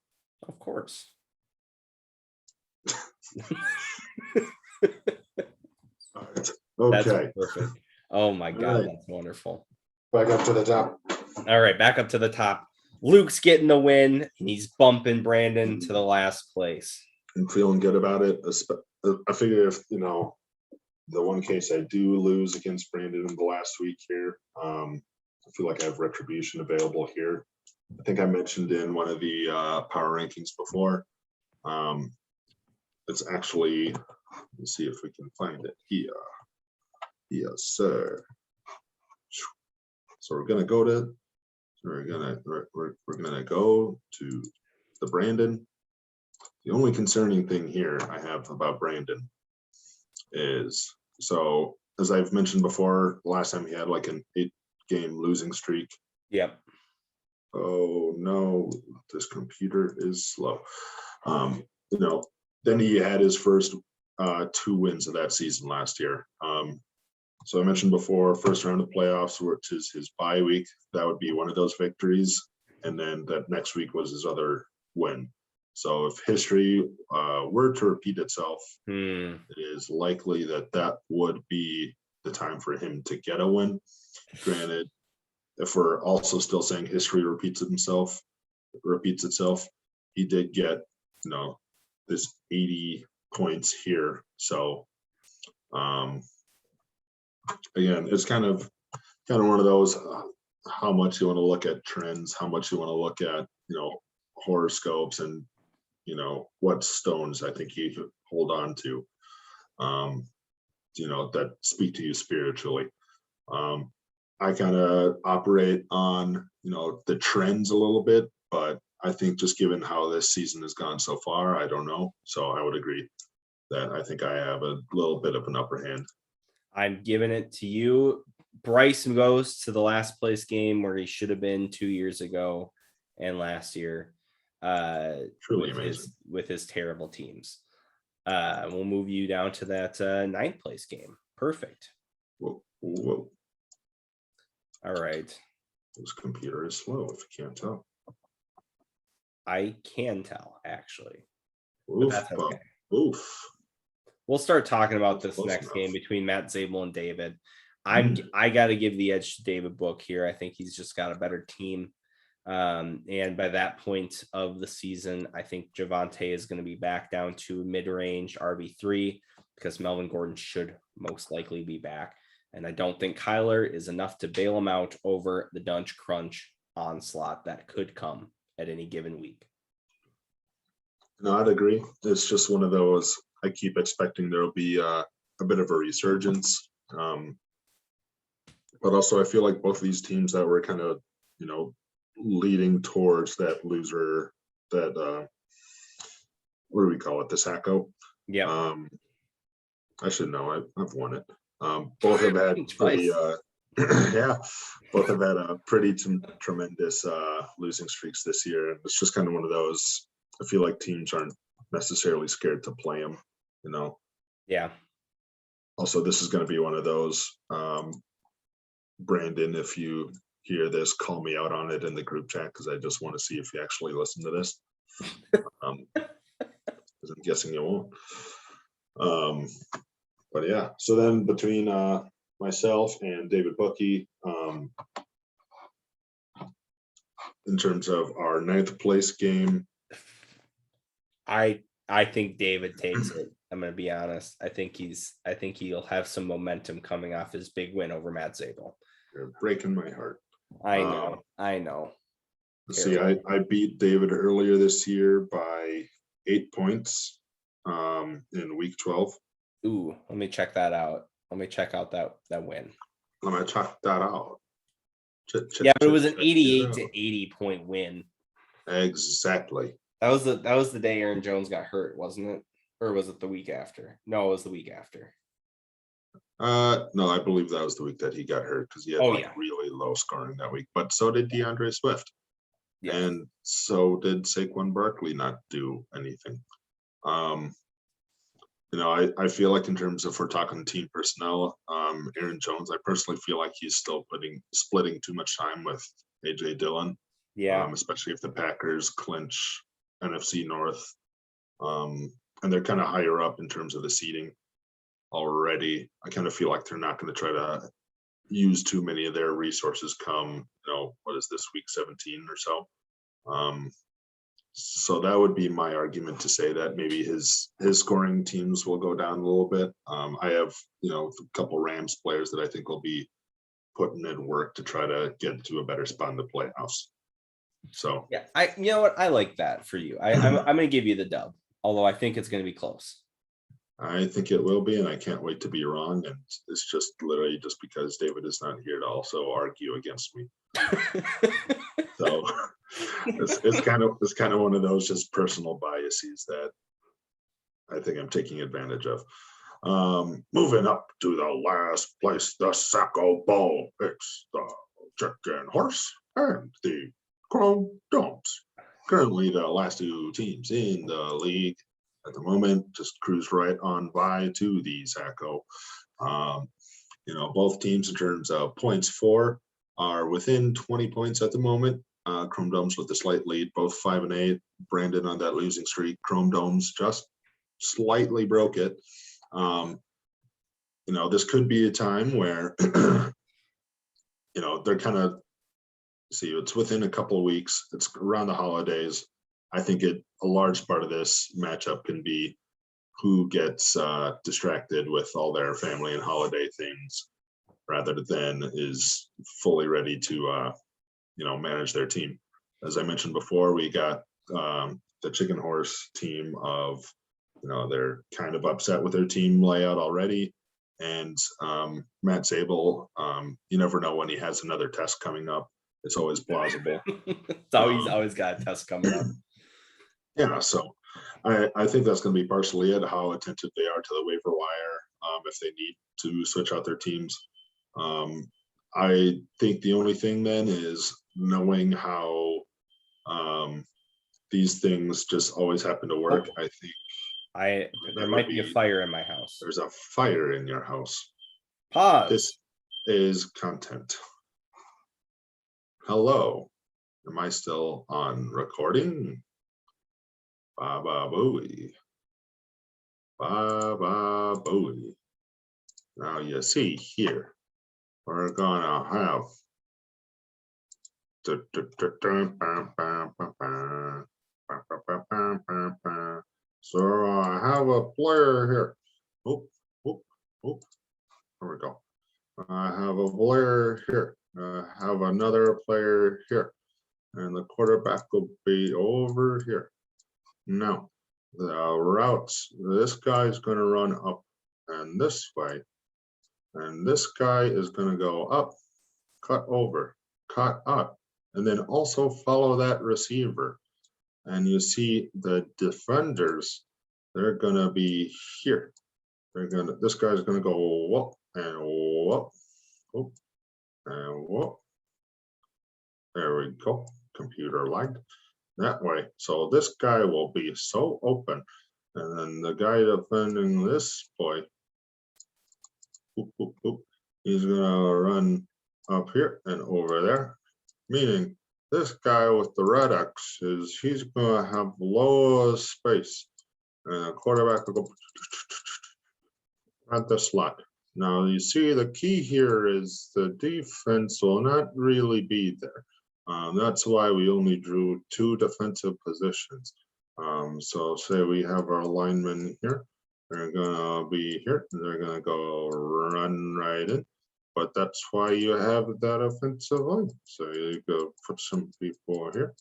Of course. All right. Okay. That's perfect. Oh my God, right. That's wonderful. Back up to the top. All right, back up to the top. Luke's getting the win, and he's bumping Brandon to the last place. I'm feeling good about it. I figure if, you know, the one case I do lose against Brandon in the last week here, I feel like I have retribution available here. I think I mentioned in one of the power rankings before. It's actually, let's see if we can find it here. Yes, sir. So we're gonna go to the Brandon. The only concerning thing here I have about Brandon is, so as I've mentioned before, last time he had like an 8-game losing streak. Yep. Oh no, this computer is slow. You know, then he had his first 2 wins of that season last year. So I mentioned before, first round of playoffs, which is his bye week, that would be one of those victories. And then that next week was his other win. So if history were to repeat itself, it is likely that would be the time for him to get a win. Granted, if we're also still saying history repeats itself, he did get, you know, this 80 points here. So again, it's kind of one of those, how much you want to look at trends, how much you want to look at, horoscopes, and what stones I think you should hold on to, um, that speak to you spiritually. Um, I kind of operate on, the trends a little bit, but I think just given how this season has gone so far, I don't know. So I would agree that I think I have a little bit of an upper hand. I'm giving it to you. Bryson goes to the last place game where he should have been 2 years ago and last year, Truly amazing. with his terrible teams. We'll move you down to that ninth place game. Perfect. Whoa, whoa. All right. This computer is slow if you can't tell. I can tell, actually. Oof, that's okay. Oof. We'll start talking about this next game between Matt Zabel and David. I got to give the edge to David Book here. I think he's just got a better team. And by that point of the season, I think Javonte is going to be back down to mid-range RB3 because Melvin Gordon should most likely be back. And I don't think Kyler is enough to bail him out over the Dunch Crunch onslaught that could come at any given week. No, I'd agree. It's just one of those, I keep expecting there'll be a bit of a resurgence. But also I feel like both of these teams that were kind of, leading towards that loser, that what do we call it? The Sacco. Yeah. I should know. I've won it. Both have had pretty yeah, both have had a pretty tremendous losing streaks this year. And it's just kind of one of those, I feel like teams aren't necessarily scared to play them, Yeah. Also, this is going to be one of those, Brandon, if you hear this, call me out on it in the group chat, because I just want to see if you actually listen to this. Because I'm guessing you won't. But yeah, so then between myself and David Bucky, in terms of our ninth place game, I think David takes it. I'm going to be honest. I think he'll have some momentum coming off his big win over Matt Zabel. You're breaking my heart. I know. See, I beat David earlier this year by 8 points in week 12. Ooh, let me check that out. Let me check out that win. Let me check that out. Yeah, but it was an 88 to 80 point win. Exactly. That was the day Aaron Jones got hurt, wasn't it? Or was it the week after? No, it was the week after. No, I believe that was the week that he got hurt, because he had really low scoring that week. But so did DeAndre Swift. Yeah. And so did Saquon Barkley not do anything. I feel like in terms of, if we're talking team personnel, Aaron Jones, I personally feel like he's still splitting too much time with AJ Dillon. Yeah. Especially if the Packers clinch NFC North. And they're kind of higher up in terms of the seeding already. I kind of feel like they're not going to try to use too many of their resources come, what is this, week 17 or so. So that would be my argument to say that maybe his scoring teams will go down a little bit. I have, a couple Rams players that I think will be putting in work to try to get to a better spot in the playoffs. So yeah, I like that for you. I'm going to give you the dub, although I think it's going to be close. I think it will be, and I can't wait to be wrong. And it's just literally just because David is not here to also argue against me. So it's kind of one of those just personal biases that I think I'm taking advantage of. Moving up to the last place, the Sacco Bowl. It's the Chicken Horse and the Chrome Domes. Currently the last two teams in the league at the moment, just cruise right on by to the Sacco. Both teams in terms of points for are within 20 points at the moment. Chrome Domes with a slight lead, both 5-8. Brandon on that losing streak. Chrome Domes just slightly broke it. This could be a time where, they're kind of, it's within a couple of weeks. It's around the holidays. I think a large part of this matchup can be who gets distracted with all their family and holiday things rather than is fully ready to manage their team. As I mentioned before, we got the chicken horse team of, they're kind of upset with their team layout already. And Matt Zabel, you never know when he has another test coming up. It's always plausible. So he's always got a test coming up. Yeah, so I think that's going to be partially it, how attentive they are to the waiver wire, if they need to switch out their teams. I think the only thing then is knowing how these things just always happen to work. I think there might be a fire in my house. There's a fire in your house. Pause. This is content. Hello. Am I still on recording? Baba booey. Baba booey. Now you see here, we're gonna have so I have a player here. Oop, oop, oop. There we go. I have a player here. I have another player here. And the quarterback will be over here. Now, the routes, this guy is going to run up and this way. And this guy is going to go up, cut over, cut up, and then also follow that receiver. And you see the defenders, they're going to be here. This guy's going to go whoop and whoop, whoop, and whoop. There we go. Computer lagged that way. So this guy will be so open. And then the guy defending this boy, whoop, whoop, whoop, he's going to run up here and over there. Meaning this guy with the red X he's going to have low space. And the quarterback will go at the slot. Now you see the key here is the defense will not really be there. That's why we only drew 2 defensive positions. So say we have our linemen here. They're gonna be here. They're gonna go run right in. But that's why you have that offensive line. So you go put some people here.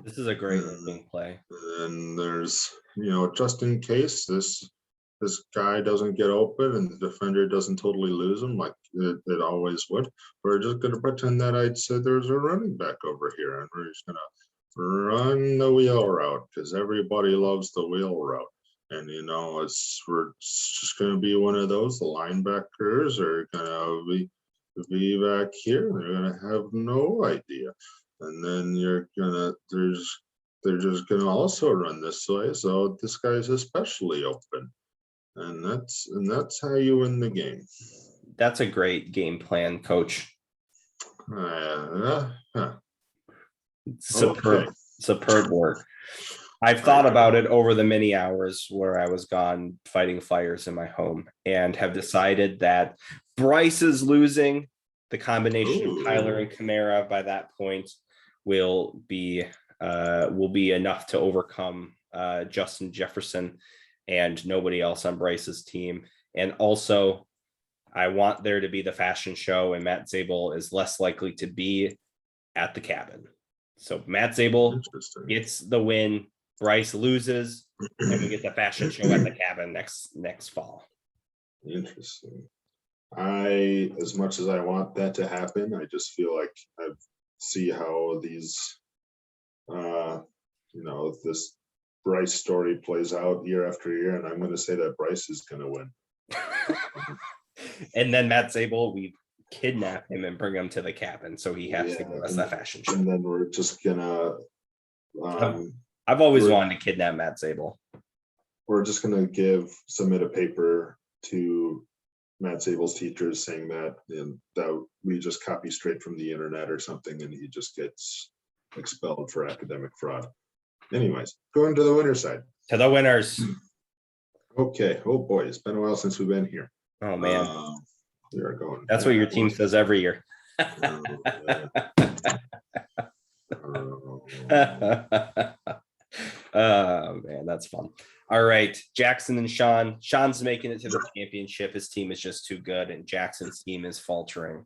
This is a great looking play. And there's, just in case this guy doesn't get open and the defender doesn't totally lose him like it always would, we're just going to pretend that I'd said there's a running back over here and we're just going to run the wheel route because everybody loves the wheel route. And, we're just going to be one of those. The linebackers are going to be back here. They're going to have no idea. And then they're just going to also run this way. So this guy's especially open. And that's how you win the game. That's a great game plan, Coach. Superb work. I've thought about it over the many hours where I was gone fighting fires in my home and have decided that Bryce is losing. The combination of Kyler and Kamara by that point will be enough to overcome Justin Jefferson and nobody else on Bryce's team. And also, I want there to be the fashion show, and Matt Zabel is less likely to be at the cabin. So Matt Zabel gets the win, Bryce loses, and we get the fashion show at the cabin next fall. Interesting. As much as I want that to happen, I just feel like I see how these, this Bryce story plays out year after year, and I'm going to say that Bryce is going to win. And then Matt Zabel, we kidnap him and bring him to the cabin, so he has to give us that fashion show. And then we're just gonna. I've always wanted to kidnap Matt Zabel. We're just gonna submit a paper to Matt Zabel's teachers saying that that we just copy straight from the internet or something, and he just gets expelled for academic fraud. Anyways, going to the winner's side. To the winners. Okay. Oh boy, it's been a while since we've been here. Oh man. We are going. That's what your team says every year. Oh man, that's fun. All right, Jackson and Sean. Sean's making it to the championship. His team is just too good, and Jackson's team is faltering.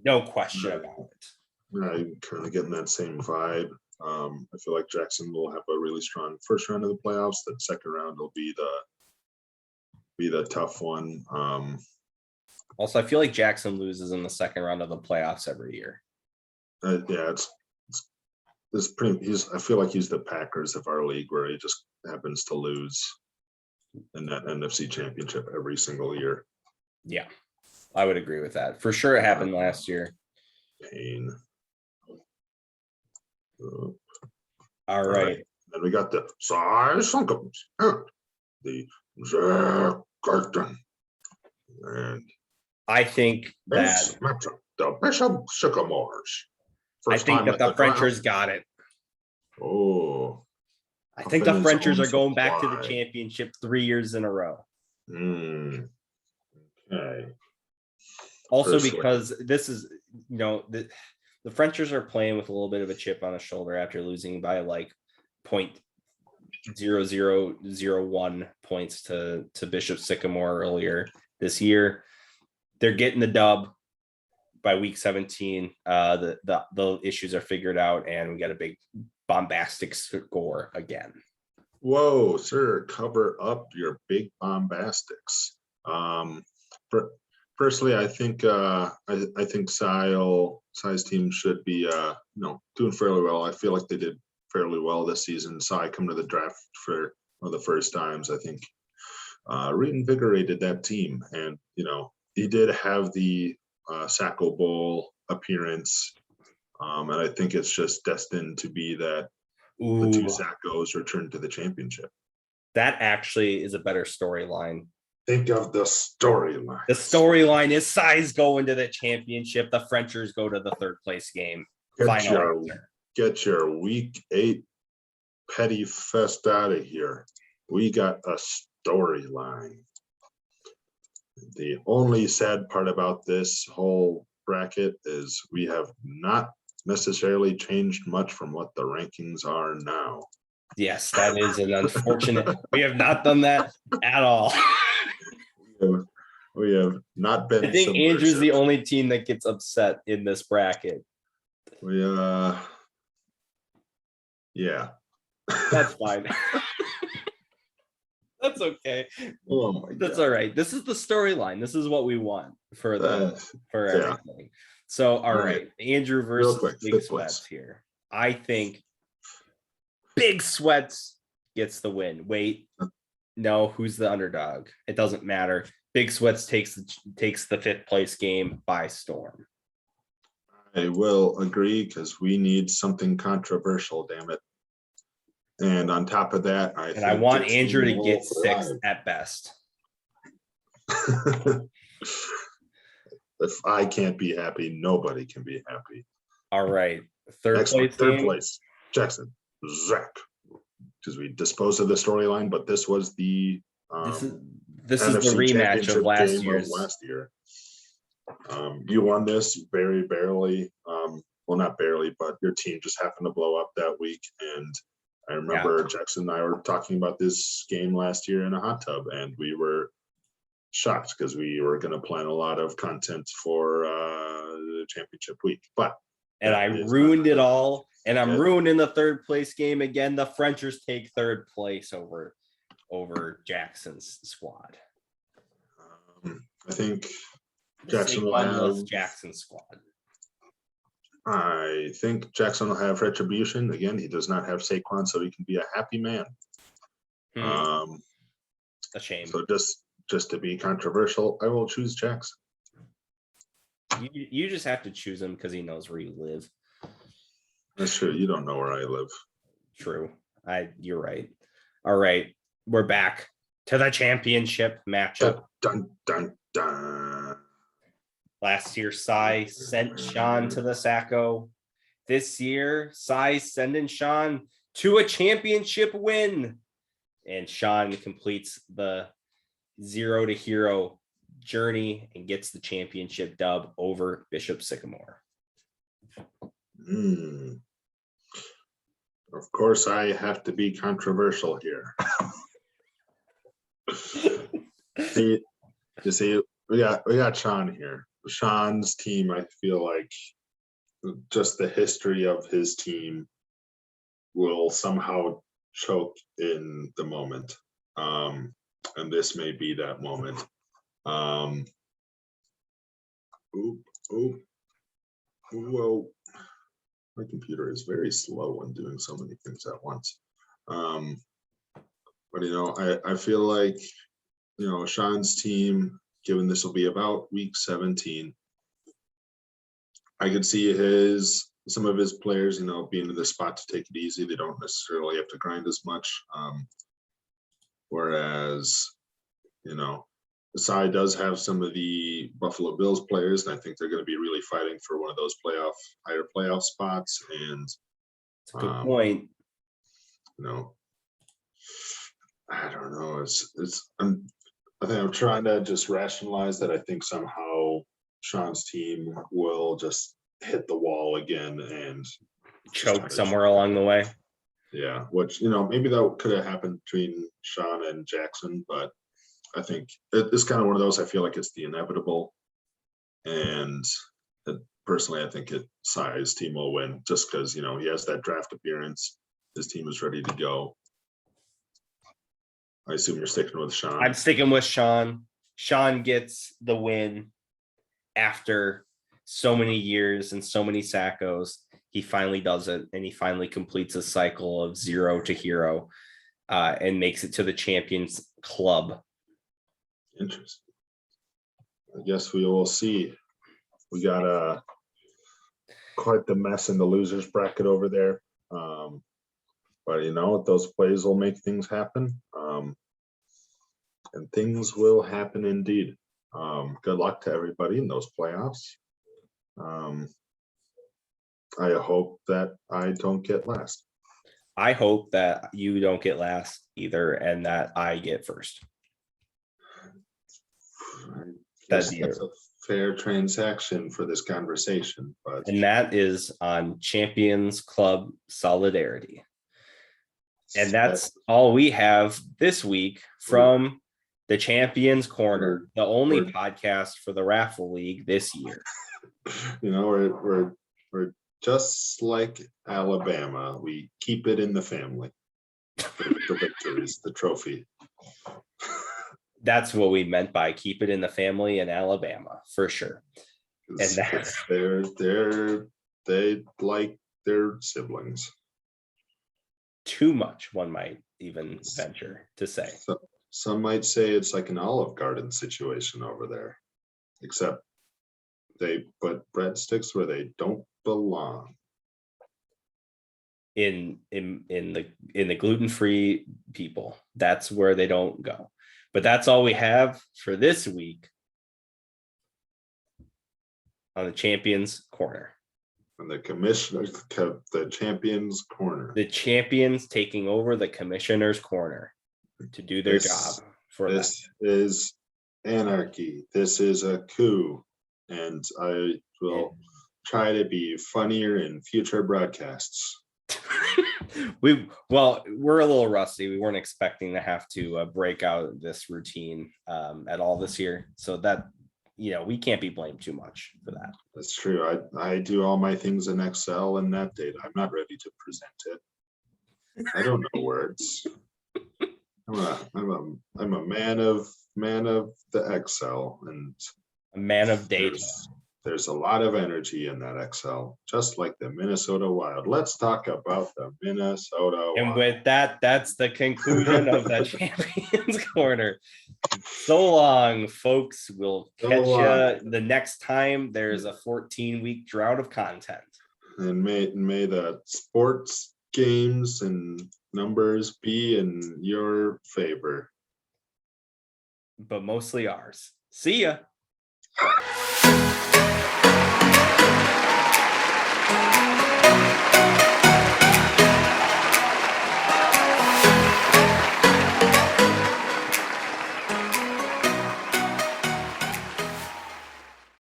No question about it. I'm kind of getting that same vibe. I feel like Jackson will have a really strong first round of the playoffs. The second round will be the tough one. Also, I feel like Jackson loses in the second round of the playoffs every year. Yeah, it's pretty. I feel like he's the Packers of our league, where he just happens to lose in that NFC Championship every single year. Yeah, I would agree with that. For sure, it happened last year. Pain. All right. Then we got the size Sunkums and the Zack Garten. And I think that the Bishop Sycamores. I think that the Frenchers got it. Oh. I think the Frenchers are going back to the championship 3 years in a row. Okay. Also, because this is, the Frenchers are playing with a little bit of a chip on the shoulder after losing by like 0.0001 points to Bishop Sycamore earlier this year. They're getting the dub by week 17. The issues are figured out, and we got a big bombastic score again. Whoa, sir, cover up your big bombastics. Personally, I think Sai's team should be doing fairly well. I feel like they did fairly well this season. Sai come to the draft for one of the first times. I think reinvigorated that team, and he did have the Sacco Bowl appearance, and I think it's just destined to be that the two Saccos return to the championship. That actually is a better storyline. Think of the storyline. The storyline is Sai's going to the championship. The Frenchers go to the third place game. Get your week 8 petty fest out of here. We got a storyline. The only sad part about this whole bracket is we have not necessarily changed much from what the rankings are now. Yes, that is an unfortunate. We have not done that at all. We have not been. I think Andrew's the only team that gets upset in this bracket. Yeah. That's fine. That's okay. Oh my That's God. all right. This is the storyline. This is what we want for everything. So, all right. Andrew versus Big Sweats here. I think Big Sweats gets the win. Wait, no, who's the underdog? It doesn't matter. Big Sweats takes the 5th place game by storm. I will agree, because we need something controversial, damn it. And on top of that, I want Andrew to get 6th at best. If I can't be happy, nobody can be happy. All right. Third place, Jackson, Zack. Because we disposed of the storyline, but this was the this is the rematch of last year. You won this very barely. Well, not barely, but your team just happened to blow up that week. And I remember Jackson and I were talking about this game last year in a hot tub, and we were shocked because we were going to plan a lot of content for the championship week. And I ruined it all. And I'm ruining the 3rd place game again. The Frenchers take 3rd place over Jackson's squad. I think Jackson will have Jackson's squad. I think Jackson will have retribution. Again, he does not have Saquon, so he can be a happy man. A shame. So just to be controversial, I will choose Jackson. You just have to choose him because he knows where you live. That's true. You don't know where I live. True. You're right. All right. We're back to the championship matchup. Dun, dun, dun. Last year, Sai sent Sean to the Sacco. This year, Sai sending Sean to a championship win. And Sean completes the 0 to hero journey and gets the championship dub over Bishop Sycamore. Of course, I have to be controversial here. see, you see, we got Sean here. Sean's team, I feel like just the history of his team will somehow choke in the moment. And this may be that moment. Whoa. My computer is very slow when doing so many things at once. But I feel like Sean's team, given this will be about week 17, I could see some of his players, being in the spot to take it easy. They don't necessarily have to grind as much. Whereas, the side does have some of the Buffalo Bills players, and I think they're going to be really fighting for one of those higher playoff spots. And It's a good point. I don't know. I think I'm trying to just rationalize that. I think somehow Sean's team will just hit the wall again and choke somewhere along the way. Yeah, which maybe that could have happened between Sean and Jackson, but I think it's kind of one of those. I feel like it's the inevitable, and personally, I think his team will win just because he has that draft appearance. His team is ready to go. I assume you're sticking with Sean. I'm sticking with Sean. Sean gets the win after so many years and so many sackos. He finally does it, and he finally completes a cycle of 0 to hero and makes it to the Champions Club. Interesting. I guess we will see. We got quite the mess in the losers bracket over there. But those plays will make things happen. And things will happen indeed. Good luck to everybody in those playoffs. I hope that I don't get last. I hope that you don't get last either, and that I get first. That's a fair transaction for this conversation, and that is on Champions Club Solidarity. And that's all we have this week from the Champions Corner, the only podcast for the Raffle League this year. We're just like Alabama. We keep it in the family. The victories, the trophy. That's what we meant by keep it in the family in Alabama, for sure. And that's they like their siblings. Too much, one might even venture to say. So, some might say it's like an Olive Garden situation over there, except they put breadsticks where they don't belong. In the gluten-free people, that's where they don't go. But that's all we have for this week on the Champions Corner. And the commissioners, the Champions Corner. The champions taking over the Commissioner's Corner to do their job for them. This is anarchy. This is a coup. And I will try to be funnier in future broadcasts. We're a little rusty. We weren't expecting to have to break out this routine at all this year. So that, we can't be blamed too much for that. That's true. I do all my things in Excel and that data. I'm not ready to present it. I don't know words. I'm a man of the Excel, and a man of data. There's a lot of energy in that Excel, just like the Minnesota Wild. Let's talk about the Minnesota Wild. And with that, that's the conclusion of the Champions Corner. So long, folks. We'll catch you the next time there's a 14-week drought of content. And may the sports games and numbers be in your favor. But mostly ours. See ya.